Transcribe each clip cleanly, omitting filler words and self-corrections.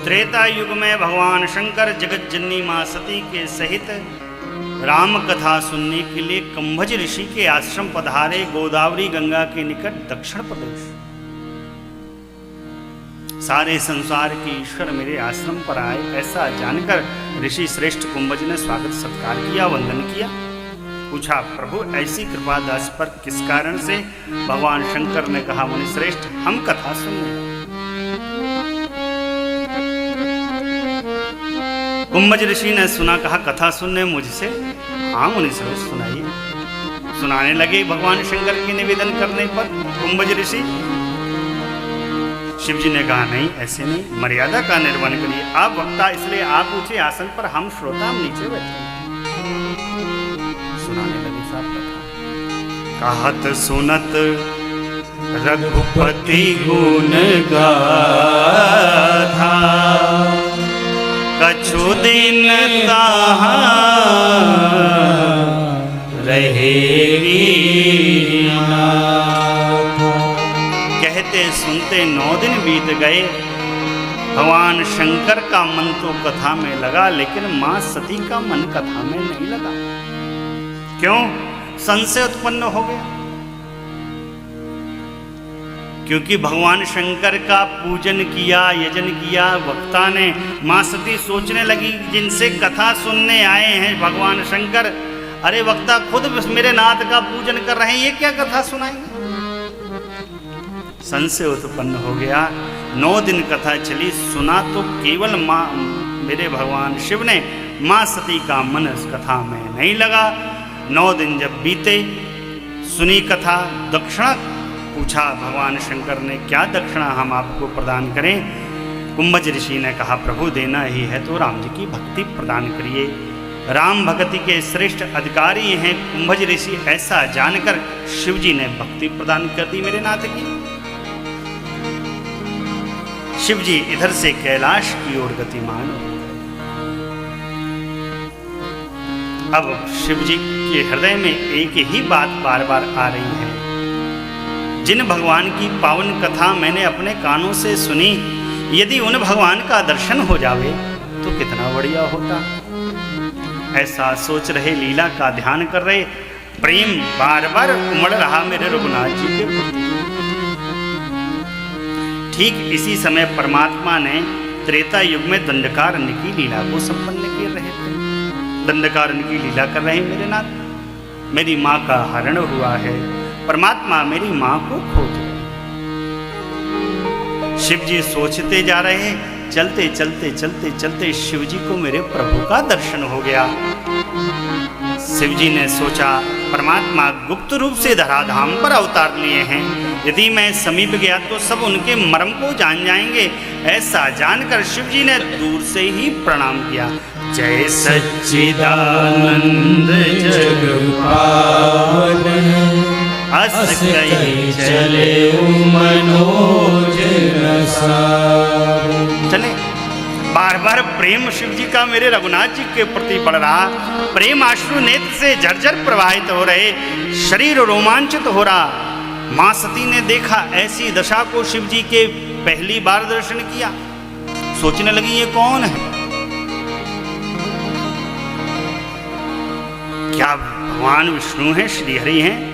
त्रेता युग में भगवान शंकर जगत जननी मां सती के सहित राम कथा सुनने के लिए कंभज ऋषि के आश्रम पधारे, गोदावरी गंगा के निकट दक्षिण प्रदेश। सारे संसार के ईश्वर मेरे आश्रम पर आए, ऐसा जानकर ऋषि श्रेष्ठ कुंभज ने स्वागत सत्कार किया, वंदन किया। पूछा, प्रभु ऐसी कृपा दास पर किस कारण से? भगवान शंकर ने कहा, मुनि श्रेष्ठ, हम कथा सुनने। कुंभज ऋषि ने सुना, कहा, कथा सुनने मुझसे? हाँ मुनि श्रेष्ठ, सुनाइए। सुनाने लगे। भगवान शंकर के निवेदन करने पर कुंभज ऋषि, शिव जी ने कहा, नहीं ऐसे नहीं, मर्यादा का निर्वहन करिए। आप वक्ता इसलिए आप ऊंचे आसन पर, हम श्रोता, हम नीचे बैठे। सुनाने लगे साहब कथा। कहत सुनत रघुपति गुण गाथा, कछु दिन ताहा रहेगी नाथा। कहते सुनते 9 दिन बीत गए। भगवान शंकर का मन तो कथा में लगा, लेकिन मां सती का मन कथा में नहीं लगा। क्यों? संशय उत्पन्न हो गया। क्योंकि भगवान शंकर का पूजन किया, यजन किया वक्ता ने। मां सती सोचने लगी, जिनसे कथा सुनने आए हैं भगवान शंकर, अरे वक्ता खुद मेरे नाथ का पूजन कर रहे हैं, ये क्या कथा सुनाएंगे? संशय उत्पन्न हो गया। 9 दिन कथा चली। सुना तो केवल मां मेरे भगवान शिव ने, मां सती का मन इस कथा में नहीं लगा। 9 दिन जब बीते, सुनी कथा, दक्षिणा पूछा भगवान शंकर ने, क्या दक्षिणा हम आपको प्रदान करें? कुंभज ऋषि ने कहा, प्रभु देना ही है तो राम जी की भक्ति प्रदान करिए। राम भक्ति के श्रेष्ठ अधिकारी हैं कुंभज ऋषि, ऐसा जानकर शिव जी ने भक्ति प्रदान कर दी मेरे नाथ की। शिव जी इधर से कैलाश की ओर गतिमान हो। अब शिव जी के हृदय में एक ही बात बार बार आ रही है, जिन भगवान की पावन कथा मैंने अपने कानों से सुनी, यदि उन भगवान का दर्शन हो जावे तो कितना बढ़िया होता। ऐसा सोच रहे, लीला का ध्यान कर रहे, प्रेम बार बार उमड़ रहा मेरे रघुनाथ जी के प्रति। ठीक इसी समय परमात्मा ने त्रेता युग में दंडकारण्य की लीला को संपन्न कर रहे थे। दंडकारण्य की लीला कर रहे मेरे नाथ। मेरी माँ का हरण हुआ है, परमात्मा मेरी माँ को खोज रहे। शिव जी सोचते जा रहे, चलते चलते चलते चलते शिव जी को मेरे प्रभु का दर्शन हो गया। शिव जी ने सोचा, परमात्मा गुप्त रूप से धराधाम पर अवतार लिए हैं, यदि मैं समीप गया तो सब उनके मर्म को जान जाएंगे। ऐसा जानकर शिव जी ने दूर से ही प्रणाम किया। जय सच्चिदानंद जग पावन, अस कहि चले मनोज रसावन। चले। बार बार प्रेम शिव जी का मेरे रघुनाथ जी के प्रति बढ़ रहा, प्रेम आश्रु नेत्र से झरझर प्रवाहित हो रहे, शरीर रोमांचित हो रहा। मां सती ने देखा ऐसी दशा को शिव जी के पहली बार दर्शन किया। सोचने लगी, ये कौन है? क्या भगवान विष्णु हैं, श्रीहरि हैं?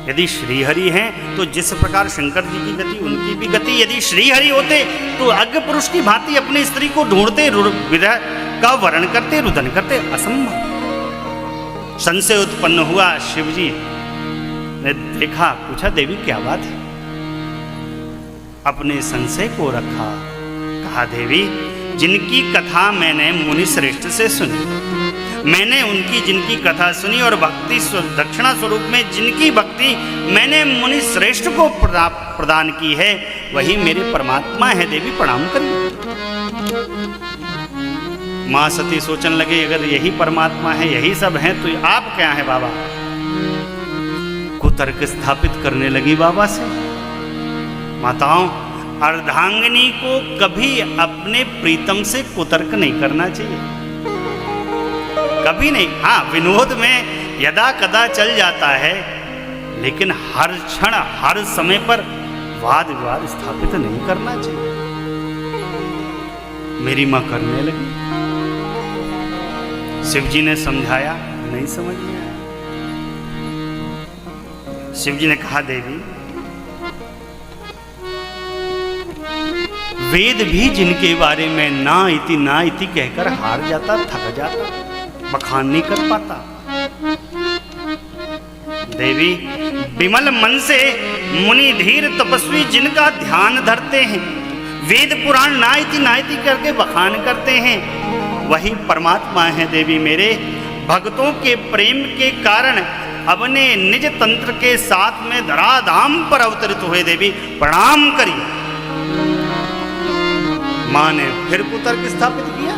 यदि श्रीहरि हैं तो जिस प्रकार शंकर जी की गति उनकी भी गति, यदि श्रीहरि होते तो अज्ञ पुरुष की भांति अपनी स्त्री को ढूंढते, विरह का वर्ण करते, रुदन करते, असंभव। संशय उत्पन्न हुआ। शिव जी ने देखा, पूछा, देवी क्या बात है? अपने संशय को रखा। कहा, देवी जिनकी कथा मैंने मुनि श्रेष्ठ से सुनी, मैंने उनकी जिनकी कथा सुनी और भक्ति दक्षिणा स्वरूप में जिनकी भक्ति मैंने मुनि श्रेष्ठ को प्रदान की है, वही मेरे परमात्मा है। देवी प्रणाम करिए। मां सती सोचने लगे, अगर यही परमात्मा है, यही सब हैं, तो आप क्या है बाबा? कुतर्क स्थापित करने लगी बाबा से। माताओं, अर्धांगिनी को कभी अपने प्रीतम से कुतर्क नहीं करना चाहिए, कभी नहीं। हाँ, विनोद में यदा कदा चल जाता है, लेकिन हर क्षण हर समय पर वाद विवाद स्थापित नहीं करना चाहिए। मेरी माँ करने लगी। शिव जी ने समझाया, नहीं समझ में आया। शिव जी ने कहा, देवी वेद भी जिनके बारे में ना इति कहकर हार जाता, थक जाता, बखान नहीं कर पाता। देवी विमल मन से मुनि धीर तपस्वी जिनका ध्यान धरते हैं, वेद पुराण ना इति करके बखान करते हैं, वही परमात्मा है देवी मेरे। भक्तों के प्रेम के कारण अपने निज तंत्र के साथ में धराधाम पर अवतरित हुए देवी, प्रणाम करिए। मां ने फिर कुतर्क स्थापित किया।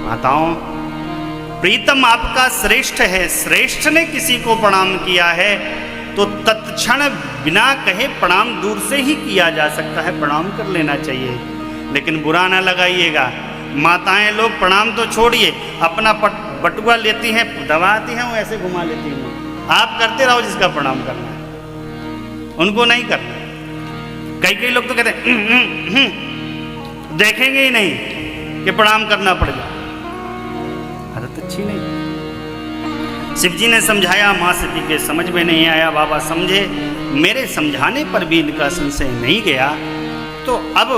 माताओं, प्रीतम आपका श्रेष्ठ है, श्रेष्ठ ने किसी को प्रणाम किया है तो तत्क्षण बिना कहे प्रणाम दूर से ही किया जा सकता है, प्रणाम कर लेना चाहिए। लेकिन बुरा ना लगाइएगा, माताएं लोग प्रणाम तो छोड़िए, अपना बटुआ लेती हैं, दबाती हैं, वो ऐसे घुमा लेती हैं। आप करते रहो जिसका प्रणाम करना है, उनको नहीं करना। कई लोग तो कहते हैं देखेंगे ही नहीं कि प्रणाम करना पड़ेगा। आदत अच्छी नहीं। शिव जी ने समझाया, माँ सती के समझ में नहीं आया। बाबा समझे, मेरे समझाने पर भी इनका संशय नहीं गया, तो अब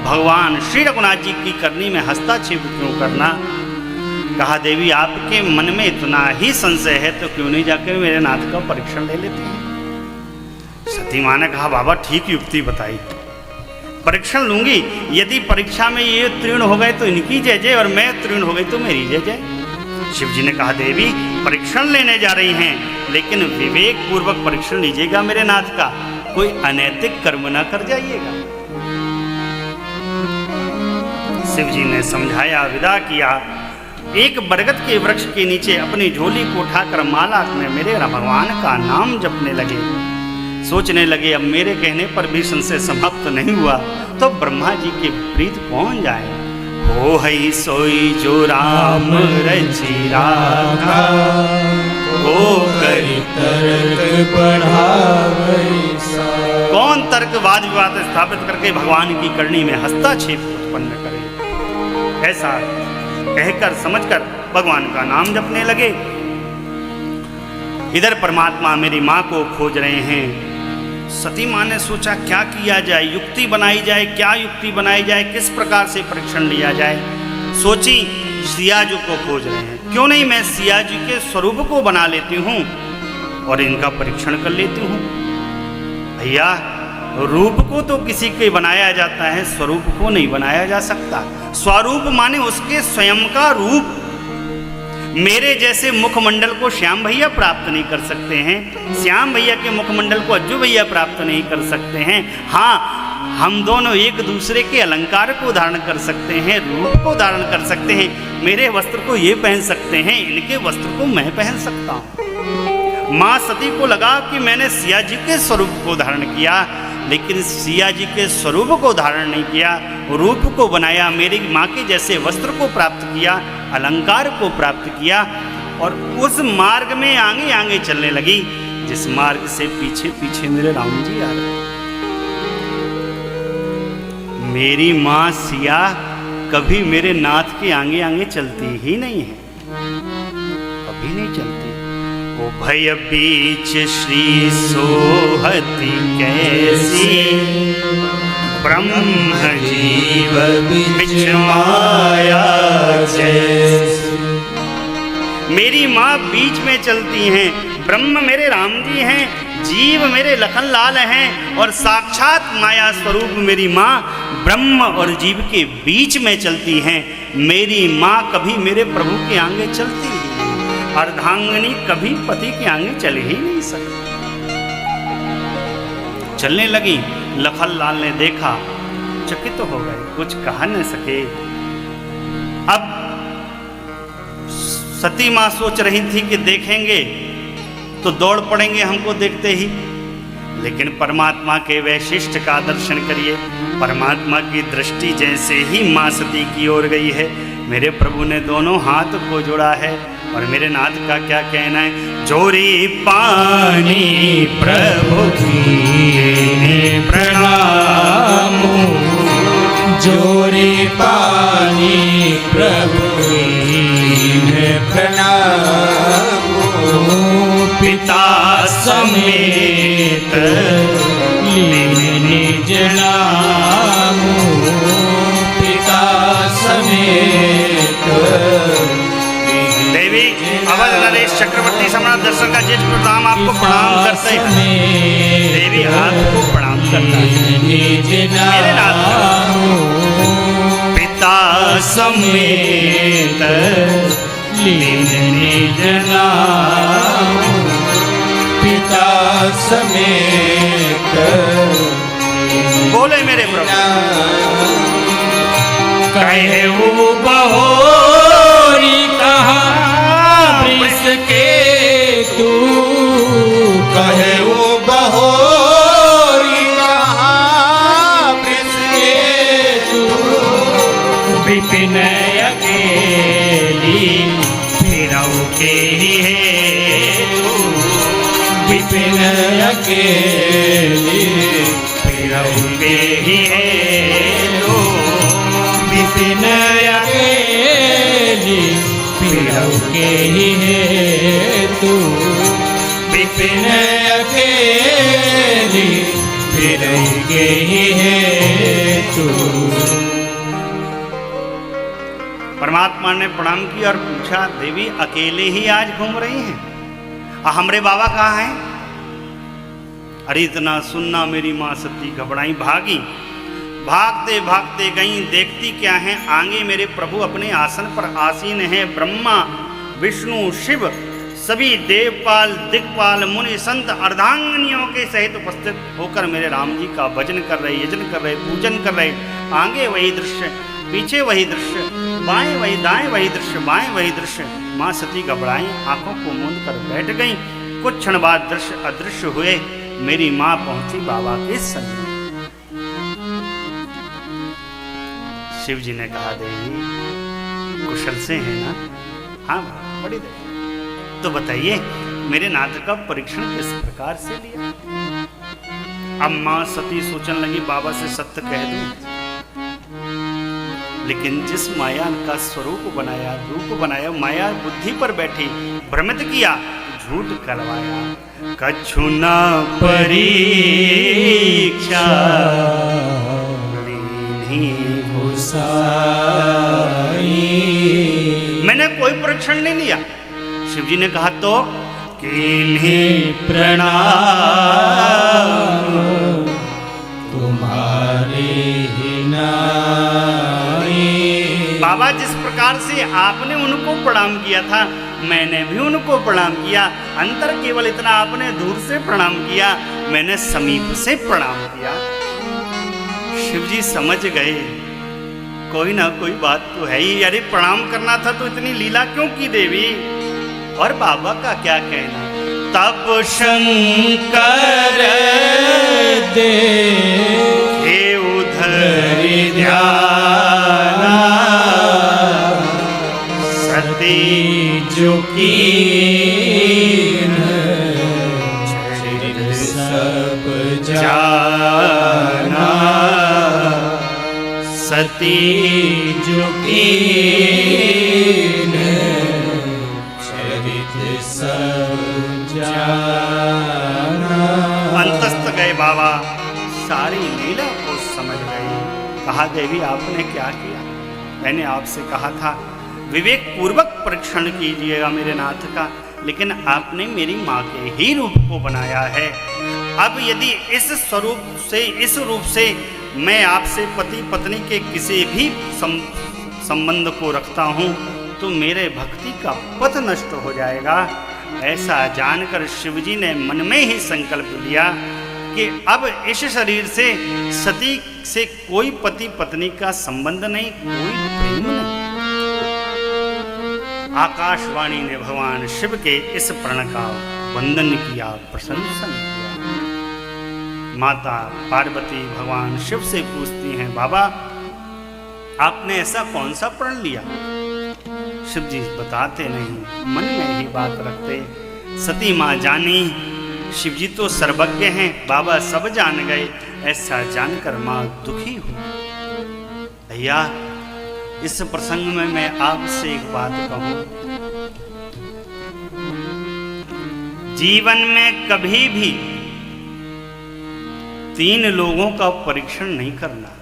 भगवान श्री रघुनाथ जी की करनी में हस्तक्षेप क्यों करना। कहा, देवी आपके मन में इतना ही संशय है तो क्यों नहीं जाकर मेरे नाथ का परीक्षण ले लेते हैं। सती माँ ने कहा, बाबा ठीक युक्ति बताई, परीक्षण लूंगी। यदि परीक्षा में ये उत्तीर्ण हो गए तो इनकी जय जय, और मैं उत्तीर्ण हो गई तो मेरी जय जय। शिव जी ने कहा, देवी परीक्षण लेने जा रही हैं, लेकिन विवेक पूर्वक परीक्षण लीजिएगा मेरे नाथ का, कोई अनैतिक कर्म ना कर जाइएगा। शिव जी ने समझाया, विदा किया। एक बरगद के वृक्ष के नीचे अपनी झोली को उठाकर माला में मेरे भगवान का नाम जपने लगे। सोचने लगे, अब मेरे कहने पर भी संशय समाप्त नहीं हुआ तो ब्रह्मा जी के प्रीत कौन जाए। हो हई सोई जो राम रचि राखा, हो करी तर्क बढ़ावै। कौन तर्क वाद विवाद स्थापित करके भगवान की करनी में हस्तक्षेप उत्पन्न करे। ऐसा कहकर समझकर भगवान का नाम जपने लगे। इधर परमात्मा मेरी माँ को खोज रहे हैं। सती माँ ने सोचा क्या किया जाए, युक्ति बनाई जाए, क्या युक्ति बनाई जाए, किस प्रकार से परीक्षण लिया जाए। सोची, सिया जी को खोज रहे हैं, क्यों नहीं मैं सिया जी के स्वरूप को बना लेती हूँ और इनका परीक्षण कर लेती हूँ। भैया, रूप को तो किसी के बनाया जाता है, स्वरूप को नहीं बनाया जा सकता। स्वरूप माने उसके स्वयं का रूप। मेरे जैसे मुखमंडल को श्याम भैया प्राप्त नहीं कर सकते हैं, श्याम भैया के मुखमंडल को अज्जू भैया प्राप्त नहीं कर सकते हैं। हाँ, हम दोनों एक दूसरे के अलंकार को धारण कर सकते हैं, रूप को धारण कर सकते हैं। मेरे वस्त्र को ये पहन सकते हैं, इनके वस्त्र को मैं पहन सकता हूँ। माँ सती को लगा कि मैंने सिया जी के स्वरूप को धारण किया, लेकिन सिया जी के स्वरूप को धारण नहीं किया, रूप को बनाया, मेरी माँ के जैसे वस्त्र को प्राप्त किया, अलंकार को प्राप्त किया और उस मार्ग में आगे आगे चलने लगी जिस मार्ग से पीछे पीछे मेरे राम जी आ रहे। मेरी माँ सिया कभी मेरे नाथ के आगे आगे चलती ही नहीं है, कभी नहीं चलती। ओ भय बीच श्री सोहती कैसी, ब्रह्म जीव बिच माया जैसी। मेरी माँ बीच में चलती हैं, ब्रह्म मेरे राम जी हैं, जीव मेरे लखन लाल हैं और साक्षात माया स्वरूप मेरी माँ ब्रह्म और जीव के बीच में चलती हैं। मेरी माँ कभी मेरे प्रभु के आगे चलती ही, अर्धांगिनी कभी पति के आगे चल ही नहीं सकती। चलने लगी, लखन लाल ने देखा, चकित तो हो गए, कुछ कहा न सके। अब सती माँ सोच रही थी कि देखेंगे तो दौड़ पड़ेंगे हमको देखते ही, लेकिन परमात्मा के वैशिष्ट का दर्शन करिए। परमात्मा की दृष्टि जैसे ही माँ सती की ओर गई है, मेरे प्रभु ने दोनों हाथ को जोड़ा है और मेरे नाथ का क्या कहना है। जोरी पानी प्रभु की प्रणाम, जोरे पानी प्रभु प्रणाम, पिता समेत निज नाम, पिता समेत। देवी अवध नरेश चक्रवर्ती सम्राट दर्शन का जिस प्रणाम आपको प्रणाम करते हैं, देवी आपको प्रणाम करता है। मेरे नाथ पिता समेत निज नाम, पिता समेत। बोले मेरे प्रभु कहे वो बहोरी कहा वृष के तू, कहे वो बहोरी कहा वृष के तू, विपिन अकेली फिरऊ के ही है तू, विपिन अकेली फिरऊ के ही है तू, विपिन अकेली फिरऊ के ही है तू, विपिन अकेली फिरऊ के ही है तू। परमात्मा ने प्रणाम किया और पूछा, देवी अकेले ही आज घूम रही हैं? हमरे बाबा कहाँ हैं? अरे इतना सुनना मेरी माँ सती घबराई, भागी, भागते भागते गई, देखती क्या है आगे मेरे प्रभु अपने आसन पर आसीन हैं। ब्रह्मा विष्णु शिव सभी देवपाल दिक्पाल मुनि संत अर्धांगिनियों के सहित उपस्थित होकर मेरे राम जी का भजन कर रहे, यजन कर रहे, पूजन कर रहे। आगे वही दृश्य, पीछे वही दृश्य, बाएं वही दाएं वही दृश्य, बाएं वही दृश्य। माँ सती घबराई, आंखों को मूंद कर बैठ गई। कुछ क्षण बाद दृश्य अदृश्य हुए। मेरी माँ पहुंची बाबा के सन्मुख। शिव जी ने कहा, देवी कुशल से है ना? हाँ बड़ी देवी। तो बताइए मेरे नाथ का परीक्षण किस प्रकार से लिया? अब माँ सती सोचने लगी, बाबा से सत्य कह दूं, लेकिन जिस माया का स्वरूप बनाया, रूप बनाया, माया बुद्धि पर बैठी, भ्रमित किया, झूठ करवाया। कछु न परीक्षा मैंने कोई परीक्षण नहीं लिया। शिव जी ने कहा, तो किन्हीं प्रणाम तुम्हारे ही नाई। बाबा जिस प्रकार से आपने उनको प्रणाम किया था, मैंने भी उनको प्रणाम किया। अंतर केवल इतना, आपने दूर से प्रणाम किया, मैंने समीप से प्रणाम किया। शिव जी समझ गए, कोई ना कोई बात तो है ही। अरे प्रणाम करना था तो इतनी लीला क्यों की देवी? और बाबा का क्या कहना? तब शंकर दे हे उधर ध्यान, सती झुकी चरित सब जाना, सती झुकी चरित सब जाना। अंतस्थ गए बाबा, सारी लीला को समझ गए। कहा, देवी आपने क्या किया? मैंने आपसे कहा था विवेक पूर्वक परीक्षण कीजिएगा मेरे नाथ का, लेकिन आपने मेरी माँ के ही रूप को बनाया है। अब यदि इस स्वरूप से, इस रूप से मैं आपसे पति पत्नी के किसी भी संबंध को रखता हूँ तो मेरे भक्ति का पथ नष्ट हो जाएगा। ऐसा जानकर शिवजी ने मन में ही संकल्प लिया कि अब इस शरीर से सती से कोई पति पत्नी का संबंध नहीं, कोई प्रेम नहीं। आकाशवाणी ने भगवान शिव के इस प्रण का वंदन किया, प्रशंसन किया। माता पार्वती भगवान शिव से पूछती हैं, बाबा आपने ऐसा कौन सा प्रण लिया? शिव जी बताते नहीं, मन में ही बात रखते। सती माँ जानी, शिव जी तो सर्वज्ञ हैं, बाबा सब जान गए। ऐसा जानकर माँ दुखी हुई। भैया इस प्रसंग में मैं आपसे एक बात कहूं, जीवन में कभी भी 3 लोगों का परीक्षण नहीं करना।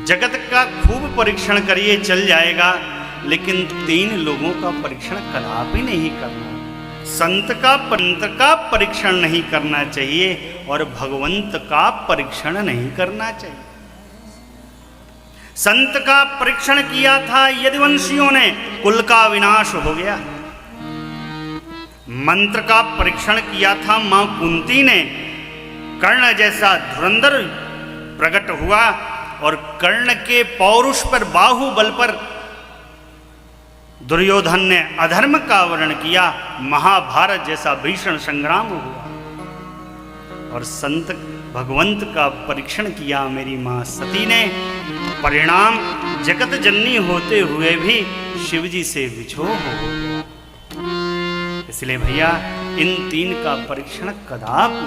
जगत का खूब परीक्षण करिए चल जाएगा, लेकिन 3 लोगों का परीक्षण कदापि नहीं करना। संत का पंत का परीक्षण नहीं करना चाहिए और भगवंत का परीक्षण नहीं करना चाहिए। संत का परीक्षण किया था यदुवंशियों ने, कुल का विनाश हो गया। मंत्र का परीक्षण किया था मां कुंती ने, कर्ण जैसा धुरंधर प्रकट हुआ और कर्ण के पौरुष पर, बाहुबल पर दुर्योधन ने अधर्म का वर्ण किया, महाभारत जैसा भीषण संग्राम हुआ। और संत भगवंत का परीक्षण किया मेरी मां सती ने, परिणाम जगत जननी होते हुए भी शिवजी से विछोह हो गया। इसलिए भैया इन 3 का परीक्षण कदापि